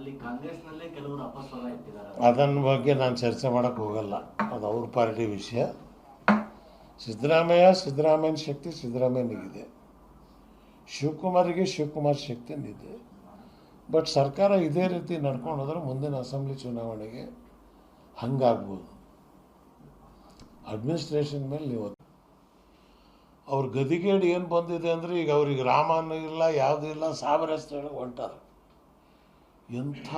ಅಲ್ಲಿ ಕಾಂಗ್ರೆಸ್ನಲ್ಲೇ ಕೆಲವರು ಅಪಸ್ವರ ಇಟ್ಟಿದ್ದಾರೆ. ಅದನ್ನ ಬಗ್ಗೆ ನಾನು ಚರ್ಚೆ ಮಾಡೋಕ್ಕೆ ಹೋಗಲ್ಲ, ಅದು ಅವ್ರ ಪಾರ್ಟಿ ವಿಷಯ. ಸಿದ್ದರಾಮಯ್ಯನ ಶಕ್ತಿ ಸಿದ್ದರಾಮಯ್ಯನಿಗಿದೆ, ಶಿವಕುಮಾರ್ ಶಕ್ತಿನಿದೆ. ಬಟ್ ಸರ್ಕಾರ ಇದೇ ರೀತಿ ನಡ್ಕೊಂಡು ಹೋದ್ರೆ ಮುಂದಿನ ಅಸೆಂಬ್ಲಿ ಚುನಾವಣೆಗೆ ಹಂಗಾಗ್ಬೋದು. ಅಡ್ಮಿನಿಸ್ಟ್ರೇಷನ್ ಮೇಲೆ ನೀವು ಅವ್ರ ಗದಿಗೇಡು ಏನು ಬಂದಿದೆ ಅಂದರೆ, ಈಗ ಅವ್ರಿಗೆ ರಾಮನೂ ಇಲ್ಲ, ಯಾವುದೂ ಇಲ್ಲ, ಸಾವಿರಸ್ತೇಳಿ ಹೊಂಟಾರೆ. ಎಂಥ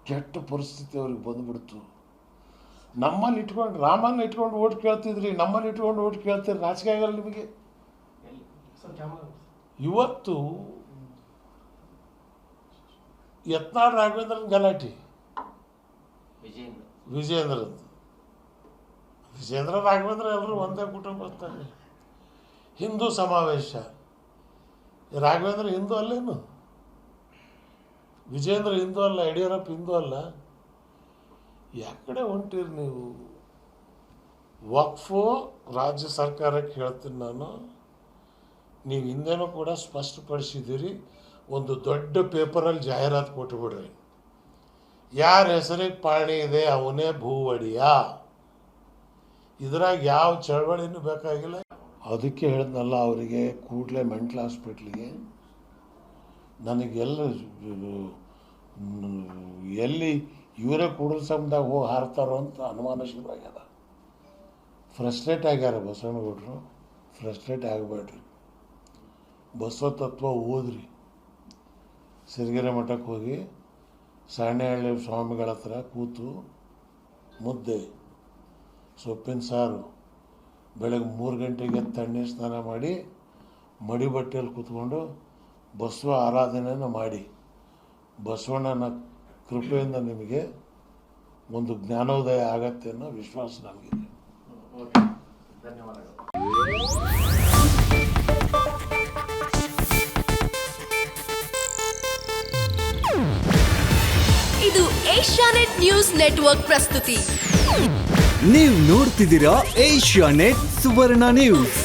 ಕೆಟ್ಟ ಪರಿಸ್ಥಿತಿ ಅವ್ರಿಗೆ ಬಂದುಬಿಡ್ತು. ನಮ್ಮಲ್ಲಿ ಇಟ್ಕೊಂಡು ರಾಮನ್ನ ಇಟ್ಕೊಂಡು ಓಟ್ ಕೇಳ್ತಿದ್ರಿ, ನಮ್ಮಲ್ಲಿ ಇಟ್ಕೊಂಡು ಓಟ್ ಕೇಳ್ತೀರಿ, ನಾಚಿಕೆ ಆಗಲ್ಲ ನಿಮಗೆ? ಇವತ್ತು ಯತ್ನಾಳ್ ರಾಘವೇಂದ್ರನ ಗಲಾಟೆ, ವಿಜೇಂದ್ರ ರಾಘವೇಂದ್ರ ಎಲ್ಲರೂ ಒಂದೇ ಕುಟುಂಬಸ್ತಾರೆ. ಹಿಂದೂ ಸಮಾವೇಶ, ರಾಘವೇಂದ್ರ ಹಿಂದೂ ಅಲ್ಲೇನು? ವಿಜೇಂದ್ರ ಹಿಂದೂ ಅಲ್ಲ, ಯಡಿಯೂರಪ್ಪ ಹಿಂದೂ ಅಲ್ಲ. ಯಾಕಡೆ ಹೊಂಟಿರಿ ನೀವು? ವಕ್ಫು ರಾಜ್ಯ ಸರ್ಕಾರಕ್ಕೆ ಹೇಳ್ತೀನಿ ನಾನು, ನೀವು ಹಿಂದೆನೂ ಕೂಡ ಸ್ಪಷ್ಟಪಡಿಸಿದ್ದೀರಿ. ಒಂದು ದೊಡ್ಡ ಪೇಪರಲ್ಲಿ ಜಾಹೀರಾತು ಕೊಟ್ಟುಬಿಡ್ರಿ, ಯಾರ ಹೆಸರಿಗೆ ಪಾಣಿ ಇದೆ ಅವನೇ ಭೂ ಒಡೆಯ. ಇದ್ರಾಗ ಯಾವ ಚಳವಳಿನೂ ಬೇಕಾಗಿಲ್ಲ. ಅದಕ್ಕೆ ಹೇಳಿದ್ನಲ್ಲ ಅವರಿಗೆ ಕೂಡಲೇ ಮೆಂಟಲ್ ಹಾಸ್ಪಿಟ್ಲಿಗೆ. ನನಗೆಲ್ಲ ಎಲ್ಲಿ ಇವರೇ ಕೂಡಲ ಸಮದಾಗ ಹೋಗಿ ಹಾರ್ತಾರೋ ಅಂತ ಅನುಮಾನ ಶುರುವಾಗ್ಯದ. ಫ್ರಸ್ಟ್ರೇಟ್ ಆಗ್ಯಾರ ಬಸವನಗೌಡರು. ಫ್ರಸ್ಟ್ರೇಟ್ ಆಗಬೇಡ್ರಿ, ಬಸವ ತತ್ವ ಓದ್ರಿ. ಸಿರಿಗೆರೆ ಮಠಕ್ಕೆ ಹೋಗಿ ಸಾಣೆಹಳ್ಳಿ ಸ್ವಾಮಿಗಳ ಹತ್ರ ಕೂತು ಮುದ್ದೆ, ಸೊಪ್ಪಿನ ಸಾರು, ಬೆಳಗ್ಗೆ 3 ಗಂಟೆಗೆ ತಣ್ಣೀರು ಸ್ನಾನ ಮಾಡಿ ಮಡಿ ಬಟ್ಟೆಯಲ್ಲಿ ಕೂತ್ಕೊಂಡು ಬಸವ ಆರಾಧನೆಯನ್ನು ಮಾಡಿ, ಬಸವಣ್ಣನ ಕೃಪೆಯಿಂದ ನಿಮಗೆ ಒಂದು ಜ್ಞಾನೋದಯ ಆಗತ್ತೆ ಅನ್ನೋ ವಿಶ್ವಾಸ ನನಗಿದೆ. ಧನ್ಯವಾದಗಳು. ಇದು ಏಷ್ಯಾನೆಟ್ ನ್ಯೂಸ್ ನೆಟ್ವರ್ಕ್ ಪ್ರಸ್ತುತಿ. ನೀವು ನೋಡ್ತಿದ್ದೀರಾ ಏಷ್ಯಾನೆಟ್ ಸುವರ್ಣ ನ್ಯೂಸ್.